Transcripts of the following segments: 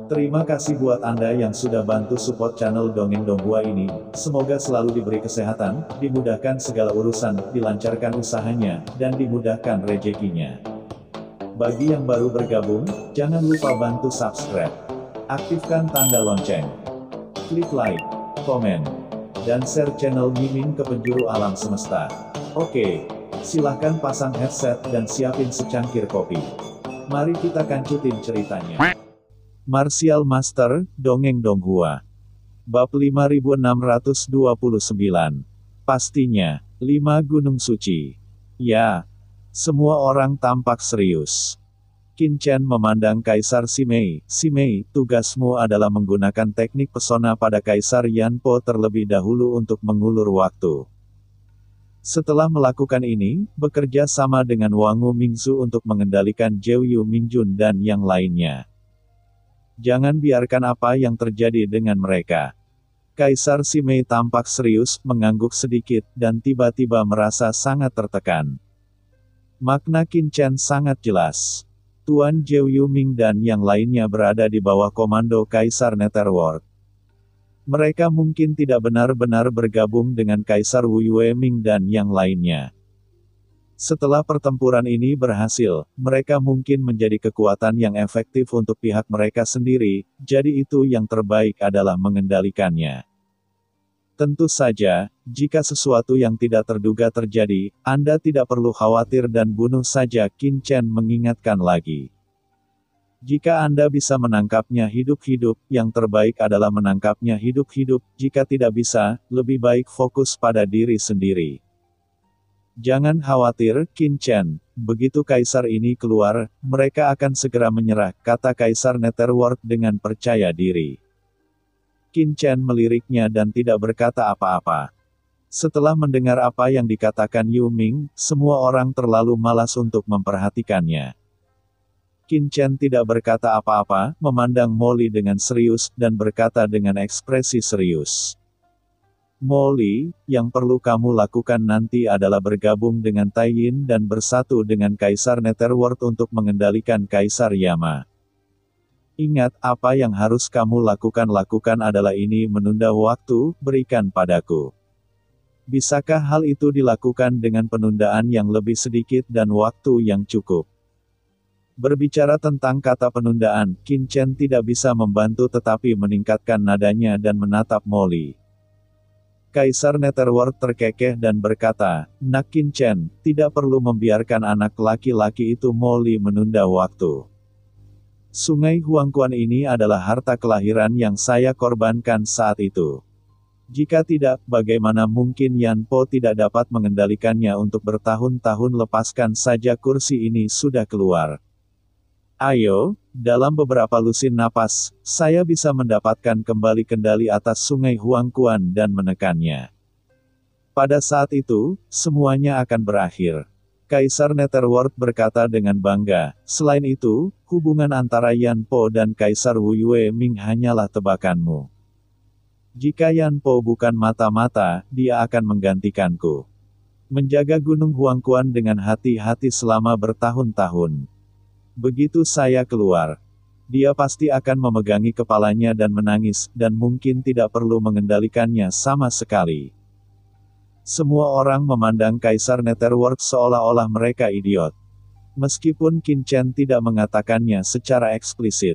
Terima kasih buat Anda yang sudah bantu support channel Dongeng Donghua ini. Semoga selalu diberi kesehatan, dimudahkan segala urusan, dilancarkan usahanya, dan dimudahkan rezekinya. Bagi yang baru bergabung, jangan lupa bantu subscribe. Aktifkan tanda lonceng. Klik like, komen, dan share channel Mimin ke penjuru alam semesta. Oke, silahkan pasang headset dan siapin secangkir kopi. Mari kita kancutin ceritanya. Martial Master, Dongeng Donghua. Bab 5629. Pastinya, 5 Gunung Suci. Ya, semua orang tampak serius. Qin Chen memandang Kaisar Simei. Simei, tugasmu adalah menggunakan teknik pesona pada Kaisar Yanpo terlebih dahulu untuk mengulur waktu. Setelah melakukan ini, bekerja sama dengan Wangu Mingzu untuk mengendalikan Jeuyu Mingjun dan yang lainnya. Jangan biarkan apa yang terjadi dengan mereka. Kaisar Simei tampak serius, mengangguk sedikit, dan tiba-tiba merasa sangat tertekan. Makna Qin Chen sangat jelas. Tuan Jeuyu Ming dan yang lainnya berada di bawah komando Kaisar Netherworld. Mereka mungkin tidak benar-benar bergabung dengan Kaisar Wu Yueming dan yang lainnya. Setelah pertempuran ini berhasil, mereka mungkin menjadi kekuatan yang efektif untuk pihak mereka sendiri, jadi itu yang terbaik adalah mengendalikannya. Tentu saja, jika sesuatu yang tidak terduga terjadi, Anda tidak perlu khawatir dan bunuh saja, Qin Chen mengingatkan lagi. Jika Anda bisa menangkapnya hidup-hidup, yang terbaik adalah menangkapnya hidup-hidup, jika tidak bisa, lebih baik fokus pada diri sendiri. Jangan khawatir, Qin Chen, begitu Kaisar ini keluar, mereka akan segera menyerah, kata Kaisar Netherworld dengan percaya diri. Qin Chen meliriknya dan tidak berkata apa-apa. Setelah mendengar apa yang dikatakan Yu Ming, semua orang terlalu malas untuk memperhatikannya. Qin Chen tidak berkata apa-apa, memandang Molly dengan serius, dan berkata dengan ekspresi serius. Molly, yang perlu kamu lakukan nanti adalah bergabung dengan Tai Yin dan bersatu dengan Kaisar Netherworld untuk mengendalikan Kaisar Yama. Ingat, apa yang harus kamu lakukan adalah ini menunda waktu, berikan padaku. Bisakah hal itu dilakukan dengan penundaan yang lebih sedikit dan waktu yang cukup? Berbicara tentang kata penundaan, Qin Chen tidak bisa membantu tetapi meningkatkan nadanya dan menatap Molly. Kaisar Netherworld terkekeh dan berkata, Nak Qin Chen, tidak perlu membiarkan anak laki-laki itu Molly menunda waktu. Sungai Huangquan ini adalah harta kelahiran yang saya korbankan saat itu. Jika tidak, bagaimana mungkin Yanpo tidak dapat mengendalikannya untuk bertahun-tahun? Lepaskan saja kursi ini sudah keluar. Ayo, dalam beberapa lusin napas, saya bisa mendapatkan kembali kendali atas Sungai Huangquan dan menekannya. Pada saat itu, semuanya akan berakhir. Kaisar Netherworld berkata dengan bangga, selain itu, hubungan antara Yanpo dan Kaisar Wu Yueming hanyalah tebakanmu. Jika Yanpo bukan mata-mata, dia akan menggantikanku. Menjaga Gunung Huangquan dengan hati-hati selama bertahun-tahun. Begitu saya keluar, dia pasti akan memegangi kepalanya dan menangis, dan mungkin tidak perlu mengendalikannya sama sekali. Semua orang memandang Kaisar Netherworld seolah-olah mereka idiot. Meskipun Qin Chen tidak mengatakannya secara eksplisit.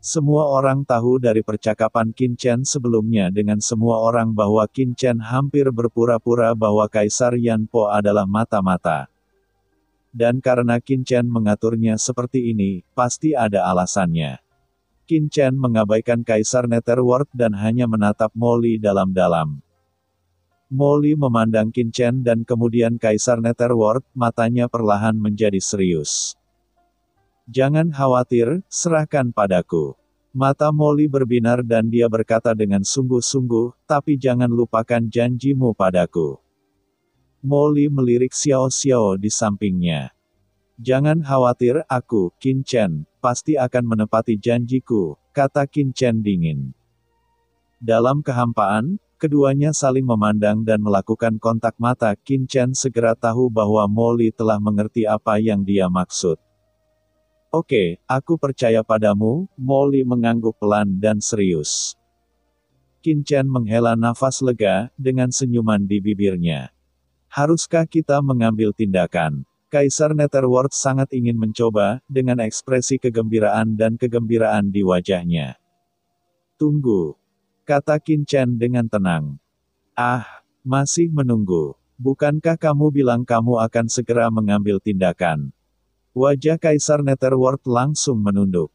Semua orang tahu dari percakapan Qin Chen sebelumnya dengan semua orang bahwa Qin Chen hampir berpura-pura bahwa Kaisar Yanpo adalah mata-mata. Dan karena Qin Chen mengaturnya seperti ini, pasti ada alasannya. Qin Chen mengabaikan Kaisar Netherworld dan hanya menatap Molly dalam-dalam. Molly memandang Qin Chen dan kemudian Kaisar Netherworld, matanya perlahan menjadi serius. Jangan khawatir, serahkan padaku. Mata Molly berbinar dan dia berkata dengan sungguh-sungguh, tapi jangan lupakan janjimu padaku. Molly melirik Xiao Xiao di sampingnya. Jangan khawatir, aku, Qin Chen, pasti akan menepati janjiku, kata Qin Chen dingin. Dalam kehampaan, keduanya saling memandang dan melakukan kontak mata. Qin Chen segera tahu bahwa Molly telah mengerti apa yang dia maksud. Oke, aku percaya padamu, Molly mengangguk pelan dan serius. Qin Chen menghela nafas lega, dengan senyuman di bibirnya. Haruskah kita mengambil tindakan? Kaisar Netherworld sangat ingin mencoba, dengan ekspresi kegembiraan dan kegembiraan di wajahnya. Tunggu, kata Qin Chen dengan tenang. Ah, masih menunggu. Bukankah kamu bilang kamu akan segera mengambil tindakan? Wajah Kaisar Netherworld langsung menunduk.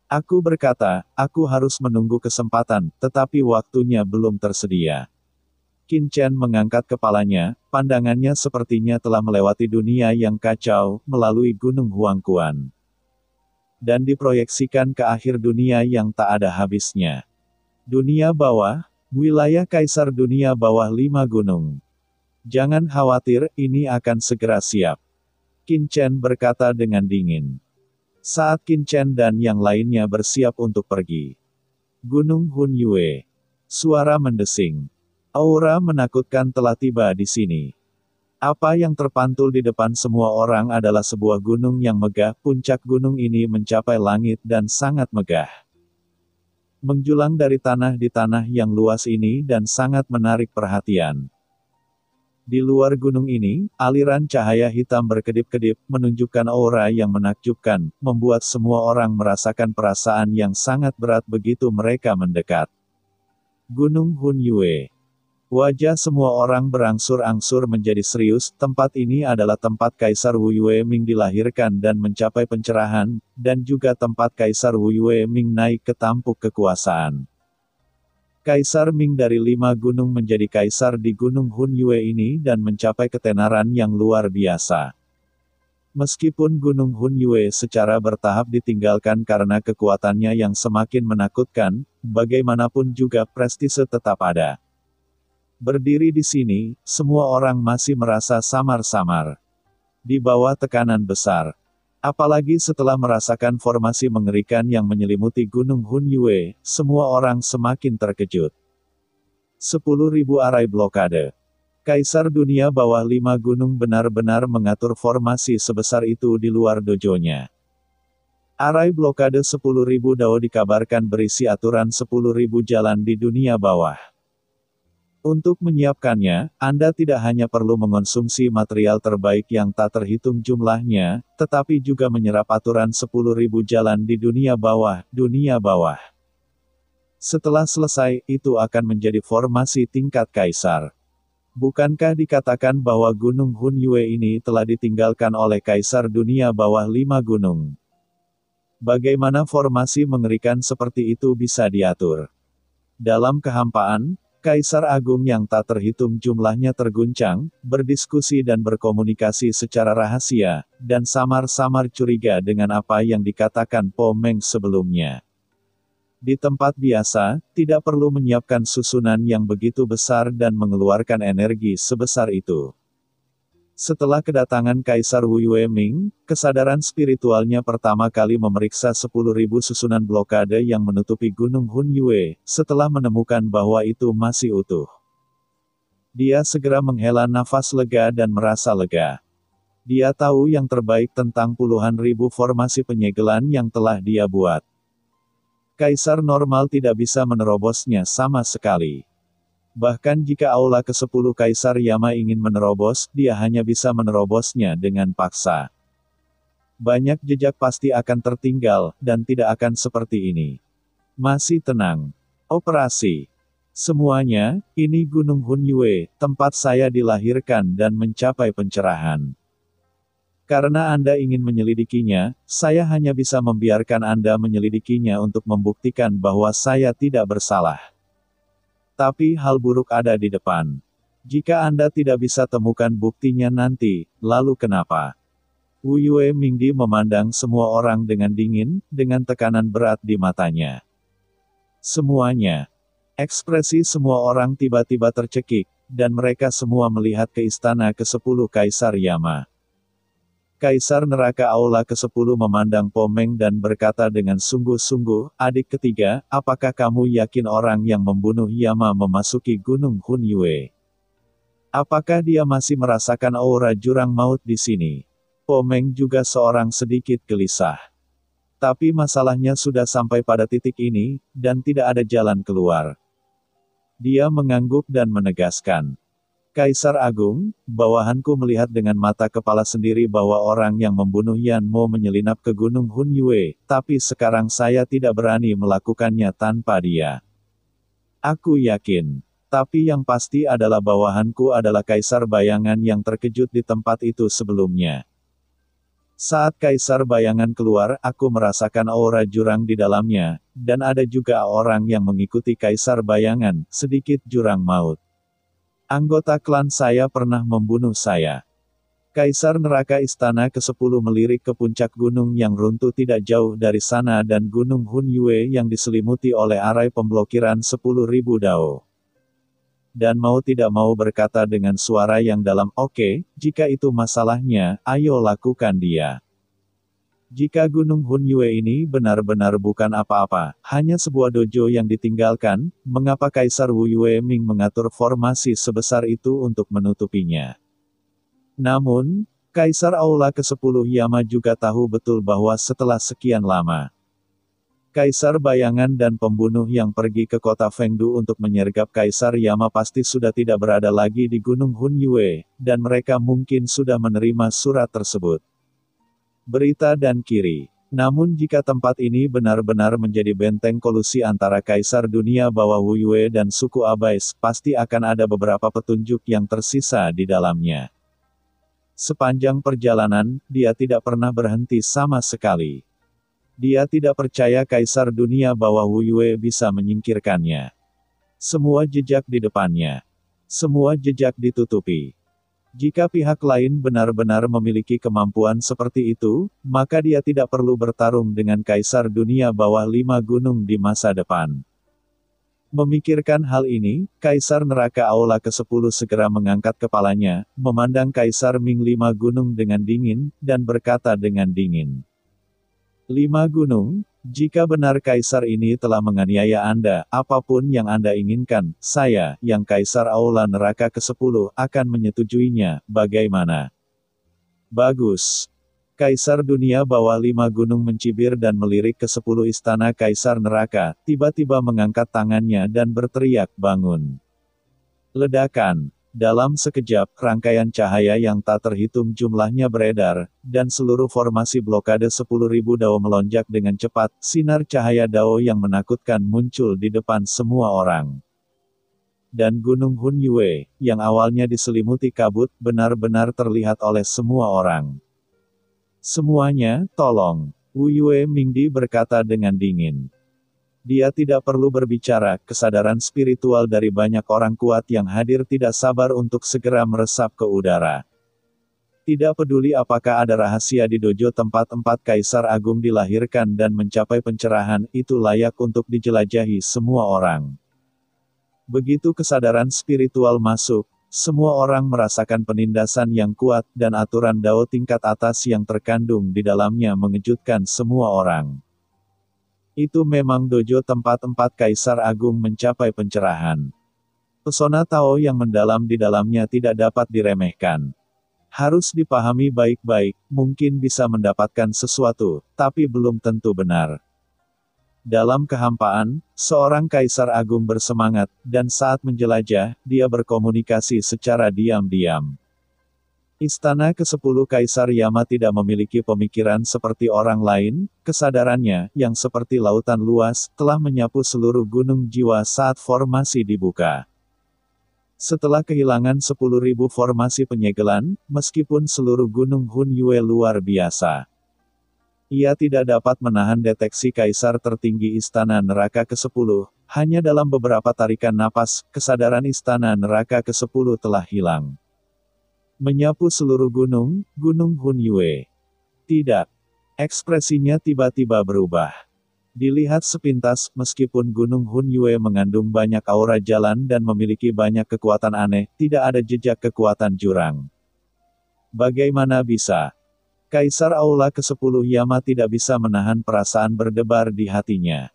Aku berkata, aku harus menunggu kesempatan, tetapi waktunya belum tersedia. Qin Chen mengangkat kepalanya, pandangannya sepertinya telah melewati dunia yang kacau, melalui Gunung Huangquan. Dan diproyeksikan ke akhir dunia yang tak ada habisnya. Dunia bawah, wilayah Kaisar dunia bawah 5 gunung. Jangan khawatir, ini akan segera siap. Qin Chen berkata dengan dingin. Saat Qin Chen dan yang lainnya bersiap untuk pergi. Gunung Hunyue. Suara mendesing. Aura menakutkan telah tiba di sini. Apa yang terpantul di depan semua orang adalah sebuah gunung yang megah, puncak gunung ini mencapai langit dan sangat megah. Menjulang dari tanah di tanah yang luas ini dan sangat menarik perhatian. Di luar gunung ini, aliran cahaya hitam berkedip-kedip, menunjukkan aura yang menakjubkan, membuat semua orang merasakan perasaan yang sangat berat begitu mereka mendekat. Gunung Hunyue. Wajah semua orang berangsur-angsur menjadi serius, tempat ini adalah tempat Kaisar Wu Yueming dilahirkan dan mencapai pencerahan, dan juga tempat Kaisar Wu Yueming naik ke tampuk kekuasaan. Kaisar Ming dari 5 gunung menjadi kaisar di Gunung Hunyue ini dan mencapai ketenaran yang luar biasa. Meskipun Gunung Hunyue secara bertahap ditinggalkan karena kekuatannya yang semakin menakutkan, bagaimanapun juga prestise tetap ada. Berdiri di sini, semua orang masih merasa samar-samar. Di bawah tekanan besar. Apalagi setelah merasakan formasi mengerikan yang menyelimuti Gunung Hunyue, semua orang semakin terkejut. 10.000 arai blokade. Kaisar dunia bawah 5 gunung benar-benar mengatur formasi sebesar itu di luar dojonya. Arai blokade 10.000 dao dikabarkan berisi aturan 10.000 jalan di dunia bawah. Untuk menyiapkannya, Anda tidak hanya perlu mengonsumsi material terbaik yang tak terhitung jumlahnya, tetapi juga menyerap aturan 10.000 jalan di dunia bawah, Setelah selesai, itu akan menjadi formasi tingkat kaisar. Bukankah dikatakan bahwa Gunung Hunyue ini telah ditinggalkan oleh kaisar dunia bawah 5 gunung? Bagaimana formasi mengerikan seperti itu bisa diatur? Dalam kehampaan, Kaisar Agung yang tak terhitung jumlahnya terguncang, berdiskusi dan berkomunikasi secara rahasia, dan samar-samar curiga dengan apa yang dikatakan Po Meng sebelumnya. Di tempat biasa, tidak perlu menyiapkan susunan yang begitu besar dan mengeluarkan energi sebesar itu. Setelah kedatangan Kaisar Wu Yueming, kesadaran spiritualnya pertama kali memeriksa 10.000 susunan blokade yang menutupi Gunung Hunyue, setelah menemukan bahwa itu masih utuh. Dia segera menghela nafas lega dan merasa lega. Dia tahu yang terbaik tentang puluhan ribu formasi penyegelan yang telah dia buat. Kaisar normal tidak bisa menerobosnya sama sekali. Bahkan jika aula ke-10 Kaisar Yama ingin menerobos, dia hanya bisa menerobosnya dengan paksa. Banyak jejak pasti akan tertinggal, dan tidak akan seperti ini. Masih tenang. Operasi. Semuanya, ini Gunung Hunyue, tempat saya dilahirkan dan mencapai pencerahan. Karena Anda ingin menyelidikinya, saya hanya bisa membiarkan Anda menyelidikinya untuk membuktikan bahwa saya tidak bersalah. Tapi hal buruk ada di depan. Jika Anda tidak bisa temukan buktinya nanti, lalu kenapa? Wu Yue Mingdi memandang semua orang dengan dingin, dengan tekanan berat di matanya. Semuanya. Ekspresi semua orang tiba-tiba tercekik, dan mereka semua melihat ke istana ke-10 Kaisar Yama. Kaisar Neraka Aula ke-10 memandang Po Meng dan berkata dengan sungguh-sungguh, adik ketiga, apakah kamu yakin orang yang membunuh Yama memasuki Gunung Hunyue? Apakah dia masih merasakan aura jurang maut di sini? Po Meng juga seorang sedikit gelisah. Tapi masalahnya sudah sampai pada titik ini, dan tidak ada jalan keluar. Dia mengangguk dan menegaskan. Kaisar Agung, bawahanku melihat dengan mata kepala sendiri bahwa orang yang membunuh Yan Mo menyelinap ke Gunung Hun Yue, tapi sekarang saya tidak berani melakukannya tanpa dia. Aku yakin. Tapi yang pasti adalah bawahanku adalah Kaisar Bayangan yang terkejut di tempat itu sebelumnya. Saat Kaisar Bayangan keluar, aku merasakan aura jurang di dalamnya, dan ada juga orang yang mengikuti Kaisar Bayangan, sedikit jurang maut. Anggota klan saya pernah membunuh saya. Kaisar Neraka Istana ke-10 melirik ke puncak gunung yang runtuh tidak jauh dari sana dan Gunung Hun Yue yang diselimuti oleh arai pemblokiran 10.000 dao. Dan mau tidak mau berkata dengan suara yang dalam, "Oke, jika itu masalahnya, ayo lakukan dia." Jika Gunung Hun Yue ini benar-benar bukan apa-apa, hanya sebuah dojo yang ditinggalkan, mengapa Kaisar Wu Yue Ming mengatur formasi sebesar itu untuk menutupinya? Namun, Kaisar Aula ke-10 Yama juga tahu betul bahwa setelah sekian lama, Kaisar Bayangan dan pembunuh yang pergi ke kota Fengdu untuk menyergap Kaisar Yama pasti sudah tidak berada lagi di Gunung Hun Yue, dan mereka mungkin sudah menerima surat tersebut. Berita dan kiri. Namun jika tempat ini benar-benar menjadi benteng kolusi antara Kaisar Dunia Bawah Wu Yue dan suku Abais, pasti akan ada beberapa petunjuk yang tersisa di dalamnya. Sepanjang perjalanan, dia tidak pernah berhenti sama sekali. Dia tidak percaya Kaisar Dunia Bawah Wu Yue bisa menyingkirkannya. Semua jejak di depannya. Semua jejak ditutupi. Jika pihak lain benar-benar memiliki kemampuan seperti itu, maka dia tidak perlu bertarung dengan Kaisar Dunia Bawah 5 gunung di masa depan. Memikirkan hal ini, Kaisar Neraka Aula ke-10 segera mengangkat kepalanya, memandang Kaisar Ming 5 gunung dengan dingin, dan berkata dengan dingin. 5 gunung, jika benar Kaisar ini telah menganiaya Anda, apapun yang Anda inginkan, saya, yang Kaisar Aula Neraka ke-10, akan menyetujuinya, bagaimana? Bagus. Kaisar Dunia Bawah 5 gunung mencibir dan melirik ke 10 istana Kaisar Neraka, tiba-tiba mengangkat tangannya dan berteriak, bangun. Ledakan. Dalam sekejap, rangkaian cahaya yang tak terhitung jumlahnya beredar, dan seluruh formasi blokade 10.000 dao melonjak dengan cepat, sinar cahaya dao yang menakutkan muncul di depan semua orang. Dan Gunung Hun Yue, yang awalnya diselimuti kabut, benar-benar terlihat oleh semua orang. Semuanya, tolong. Wu Yue Mingdi berkata dengan dingin. Dia tidak perlu berbicara, kesadaran spiritual dari banyak orang kuat yang hadir tidak sabar untuk segera meresap ke udara. Tidak peduli apakah ada rahasia di dojo tempat Kaisar Agung dilahirkan dan mencapai pencerahan, itu layak untuk dijelajahi semua orang. Begitu kesadaran spiritual masuk, semua orang merasakan penindasan yang kuat, dan aturan dao tingkat atas yang terkandung di dalamnya mengejutkan semua orang. Itu memang dojo tempat Kaisar Agung mencapai pencerahan. Pesona Tao yang mendalam di dalamnya tidak dapat diremehkan. Harus dipahami baik-baik, mungkin bisa mendapatkan sesuatu, tapi belum tentu benar. Dalam kehampaan, seorang Kaisar Agung bersemangat, dan saat menjelajah, dia berkomunikasi secara diam-diam. Istana ke-10 Kaisar Yama tidak memiliki pemikiran seperti orang lain, kesadarannya, yang seperti lautan luas, telah menyapu seluruh gunung jiwa saat formasi dibuka. Setelah kehilangan 10.000 formasi penyegelan, meskipun seluruh gunung Hun Yue luar biasa, ia tidak dapat menahan deteksi Kaisar tertinggi Istana Neraka ke-10, hanya dalam beberapa tarikan napas, kesadaran Istana Neraka ke-10 telah hilang. Menyapu seluruh gunung Hun Yue. Tidak. Ekspresinya tiba-tiba berubah. Dilihat sepintas, meskipun Gunung Hun Yue mengandung banyak aura jalan dan memiliki banyak kekuatan aneh, tidak ada jejak kekuatan jurang. Bagaimana bisa? Kaisar Aula ke-10 Yama tidak bisa menahan perasaan berdebar di hatinya.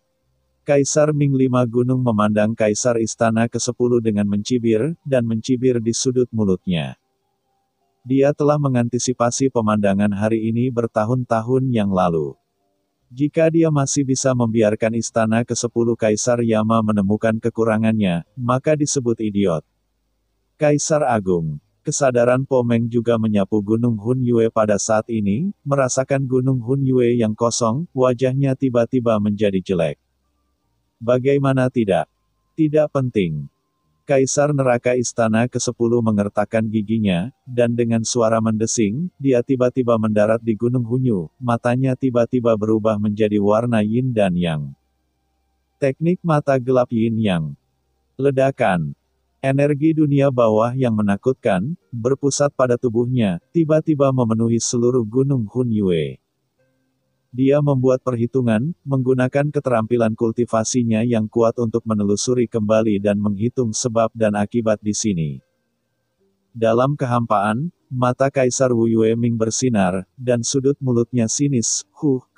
Kaisar Ming 5 gunung memandang Kaisar Istana ke-10 dengan mencibir, dan mencibir di sudut mulutnya. Dia telah mengantisipasi pemandangan hari ini bertahun-tahun yang lalu. Jika dia masih bisa membiarkan istana ke-10 Kaisar Yama menemukan kekurangannya, maka disebut idiot. Kaisar Agung. Kesadaran Po Meng juga menyapu Gunung Hun Yue pada saat ini, merasakan Gunung Hun Yue yang kosong, wajahnya tiba-tiba menjadi jelek. Bagaimana tidak? Tidak penting. Kaisar neraka istana ke-10 mengertakkan giginya, dan dengan suara mendesing, dia tiba-tiba mendarat di Gunung Hunyu, matanya tiba-tiba berubah menjadi warna yin dan yang. Teknik mata gelap yin yang. Ledakan. Energi dunia bawah yang menakutkan, berpusat pada tubuhnya, tiba-tiba memenuhi seluruh Gunung Hun Yue. Dia membuat perhitungan, menggunakan keterampilan kultivasinya yang kuat untuk menelusuri kembali dan menghitung sebab dan akibat di sini. Dalam kehampaan, mata Kaisar Wu Yueming bersinar, dan sudut mulutnya sinis.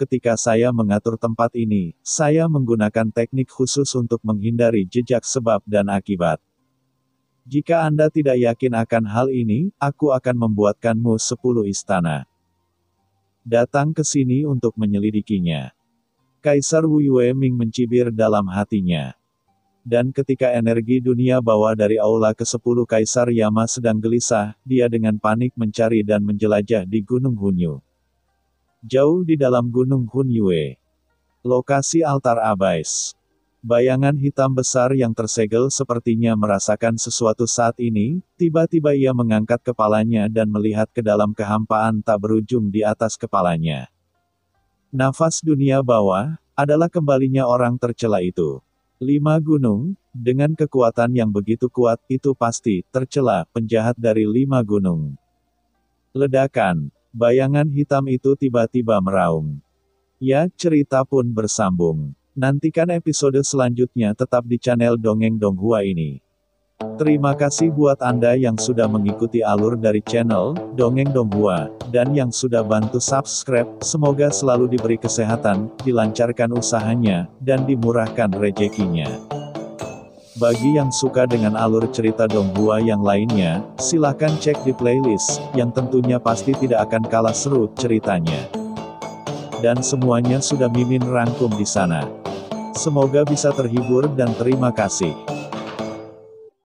Ketika saya mengatur tempat ini, saya menggunakan teknik khusus untuk menghindari jejak sebab dan akibat. Jika Anda tidak yakin akan hal ini, aku akan membuatkanmu 10 istana. Datang ke sini untuk menyelidikinya. Kaisar Wu Yueming mencibir dalam hatinya. Dan ketika energi dunia bawah dari aula ke-10 Kaisar Yama sedang gelisah, dia dengan panik mencari dan menjelajah di Gunung Hunyu. Jauh di dalam Gunung Hun Yue. Lokasi altar Abais. Bayangan hitam besar yang tersegel sepertinya merasakan sesuatu saat ini, tiba-tiba ia mengangkat kepalanya dan melihat ke dalam kehampaan tak berujung di atas kepalanya. Nafas dunia bawah, adalah kembalinya orang tercela itu. 5 gunung, dengan kekuatan yang begitu kuat, itu pasti, tercela, penjahat dari 5 gunung. Ledakan, bayangan hitam itu tiba-tiba meraung. Ya, cerita pun bersambung. Nantikan episode selanjutnya tetap di channel Dongeng Donghua ini. Terima kasih buat Anda yang sudah mengikuti alur dari channel Dongeng Donghua, dan yang sudah bantu subscribe. Semoga selalu diberi kesehatan, dilancarkan usahanya, dan dimurahkan rezekinya. Bagi yang suka dengan alur cerita Donghua yang lainnya, silahkan cek di playlist, yang tentunya pasti tidak akan kalah seru ceritanya. Dan semuanya sudah Mimin rangkum di sana. Semoga bisa terhibur dan terima kasih.